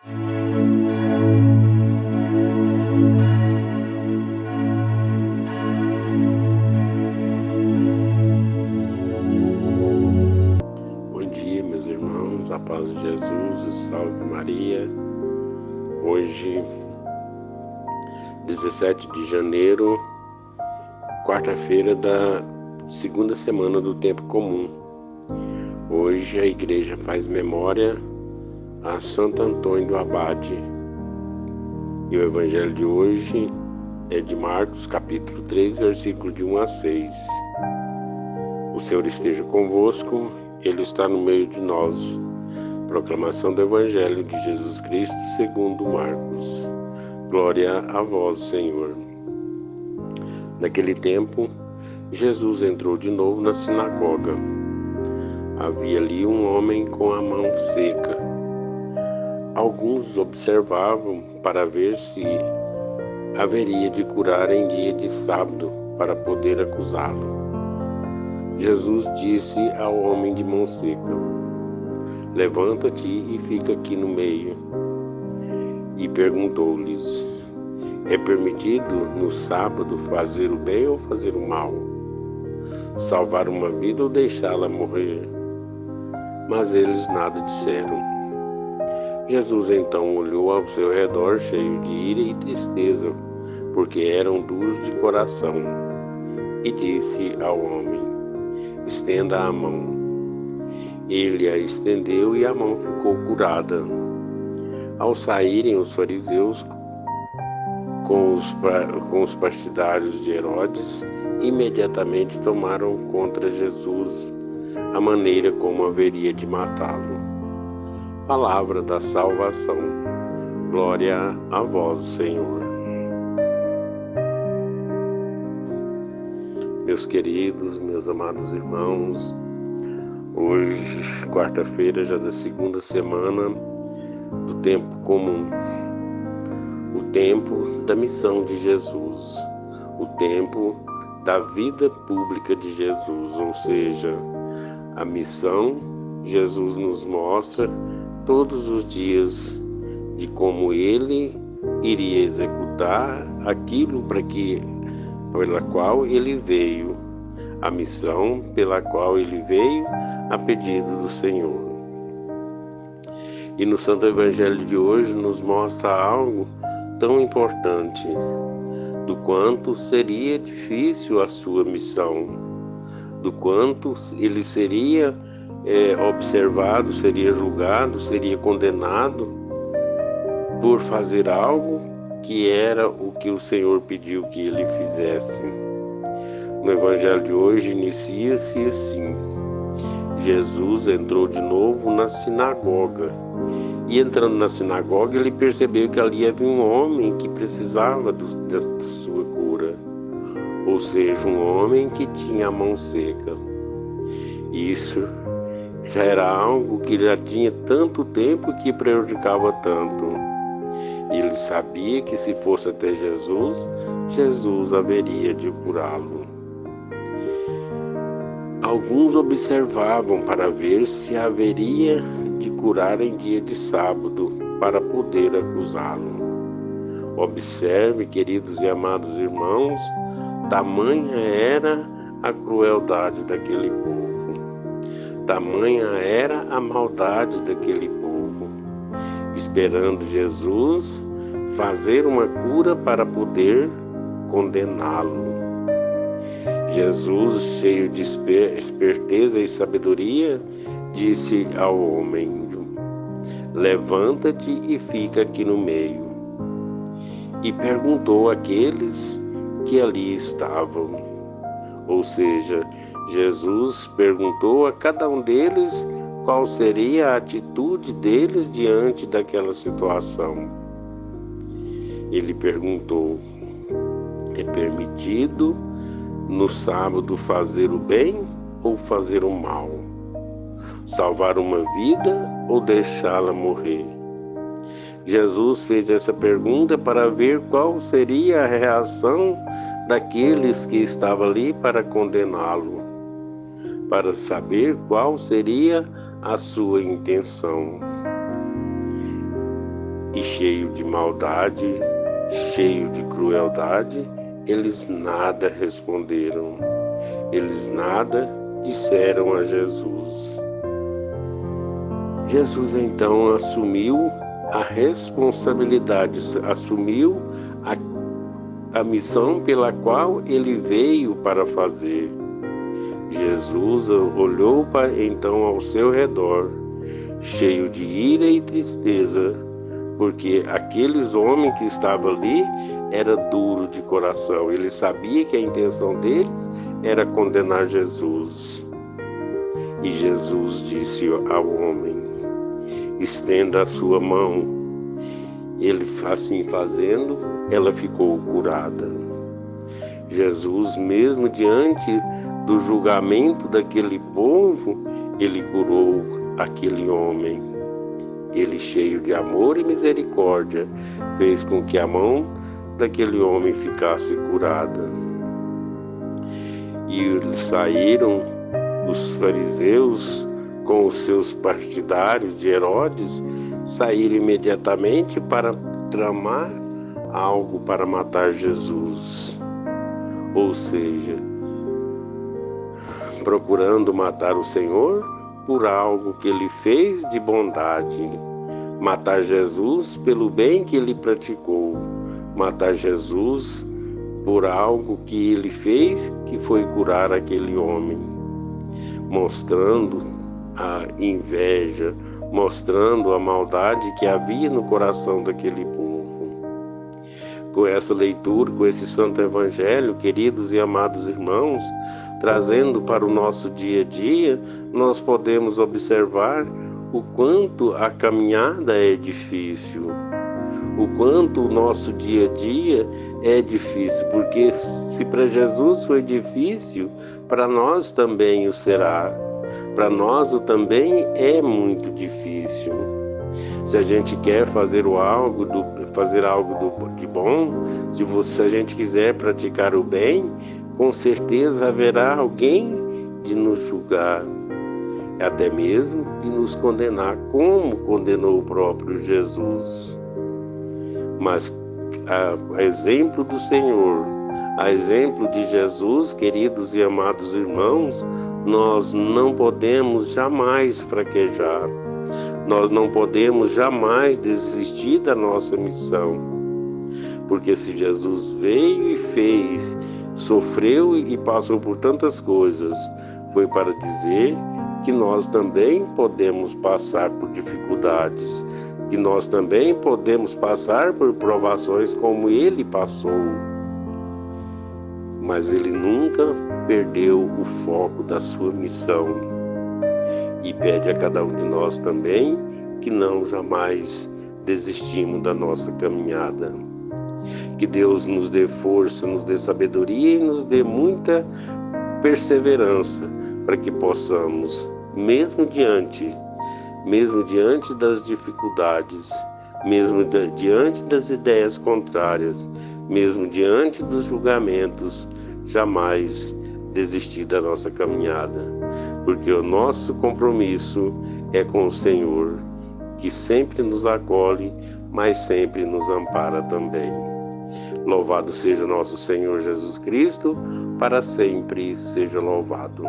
Bom dia, meus irmãos, a paz de Jesus e salve Maria. Hoje, 17 de janeiro, quarta-feira da segunda semana do tempo comum. Hoje a igreja faz memória a Santo Antônio do Abade. E o evangelho de hoje é de Marcos, capítulo 3, versículo de 1 a 6. O Senhor esteja convosco, Ele está no meio de nós. Proclamação do evangelho de Jesus Cristo segundo Marcos. Glória a vós, Senhor. Naquele tempo, Jesus entrou de novo na sinagoga. Havia ali um homem com a mão seca. Alguns observavam para ver se haveria de curar em dia de sábado para poder acusá-lo. Jesus disse ao homem de mão seca: levanta-te e fica aqui no meio. E perguntou-lhes: é permitido no sábado fazer o bem ou fazer o mal? Salvar uma vida ou deixá-la morrer? Mas eles nada disseram. Jesus então olhou ao seu redor cheio de ira e tristeza, porque eram duros de coração, e disse ao homem: estenda a mão. Ele a estendeu e a mão ficou curada. Ao saírem os fariseus com os partidários de Herodes, imediatamente tomaram contra Jesus a maneira como haveria de matá-lo. Palavra da salvação. Glória a vós, Senhor. Meus queridos, meus amados irmãos, hoje, quarta-feira, já da segunda semana do tempo comum, o tempo da missão de Jesus, o tempo da vida pública de Jesus, ou seja, a missão. Jesus nos mostra todos os dias de como ele iria executar aquilo pela qual ele veio, a missão pela qual ele veio a pedido do Senhor. E no Santo Evangelho de hoje nos mostra algo tão importante, do quanto seria difícil a sua missão, do quanto ele seria observado, seria julgado, seria condenado por fazer algo que era o que o Senhor pediu que ele fizesse. No Evangelho de hoje inicia-se assim: Jesus entrou de novo na sinagoga. E entrando na sinagoga, ele percebeu que ali havia um homem que precisava da sua cura, ou seja, um homem que tinha a mão seca. Isso já era algo que já tinha tanto tempo que prejudicava tanto. Ele sabia que se fosse até Jesus, Jesus haveria de curá-lo. Alguns observavam para ver se haveria de curar em dia de sábado para poder acusá-lo. Observe, queridos e amados irmãos, tamanha era a crueldade daquele povo. Tamanha era a maldade daquele povo, esperando Jesus fazer uma cura para poder condená-lo. Jesus, cheio de esperteza e sabedoria, disse ao homem: levanta-te e fica aqui no meio. E perguntou àqueles que ali estavam. Ou seja, Jesus perguntou a cada um deles qual seria a atitude deles diante daquela situação. Ele perguntou: é permitido no sábado fazer o bem ou fazer o mal? Salvar uma vida ou deixá-la morrer? Jesus fez essa pergunta para ver qual seria a reação daqueles que estavam ali para condená-lo, para saber qual seria a sua intenção. e cheio de maldade, cheio de crueldade, eles nada responderam, eles nada disseram a Jesus. Jesus então assumiu a responsabilidade, assumiu a missão pela qual ele veio para fazer. Jesus olhou então ao seu redor, cheio de ira e tristeza, porque aqueles homens que estavam ali era duro de coração. Ele sabia que a intenção deles era condenar Jesus. E Jesus disse ao homem: estenda a sua mão. Ele, assim fazendo, ela ficou curada. Jesus, mesmo diante do julgamento daquele povo, ele curou aquele homem. Ele, cheio de amor e misericórdia, fez com que a mão daquele homem ficasse curada. E eles saíram, os fariseus, com os seus partidários de Herodes, saíram imediatamente para tramar algo para matar Jesus. Ou seja, procurando matar o Senhor por algo que ele fez de bondade, matar Jesus pelo bem que ele praticou, matar Jesus por algo que ele fez, que foi curar aquele homem, mostrando a inveja, mostrando a maldade que havia no coração daquele povo. Com essa leitura, com esse Santo Evangelho, queridos e amados irmãos, trazendo para o nosso dia a dia, nós podemos observar o quanto a caminhada é difícil, o quanto o nosso dia a dia é difícil, porque se para Jesus foi difícil, para nós também o será. Para nós o também é muito difícil. Se a gente quer fazer algo de bom, se a gente quiser praticar o bem, com certeza haverá alguém de nos julgar, até mesmo de nos condenar, como condenou o próprio Jesus. Mas a exemplo do Senhor, a exemplo de Jesus, queridos e amados irmãos, nós não podemos jamais fraquejar. Nós não podemos jamais desistir da nossa missão. Porque se Jesus veio e fez, sofreu e passou por tantas coisas, foi para dizer que nós também podemos passar por dificuldades, que nós também podemos passar por provações como ele passou. Mas ele nunca perdeu o foco da sua missão. E pede a cada um de nós também que não jamais desistimos da nossa caminhada. Que Deus nos dê força, nos dê sabedoria e nos dê muita perseverança para que possamos, mesmo diante das dificuldades, mesmo diante das ideias contrárias, mesmo diante dos julgamentos, jamais desistir da nossa caminhada, porque o nosso compromisso é com o Senhor, que sempre nos acolhe, mas sempre nos ampara também. Louvado seja nosso Senhor Jesus Cristo, para sempre seja louvado.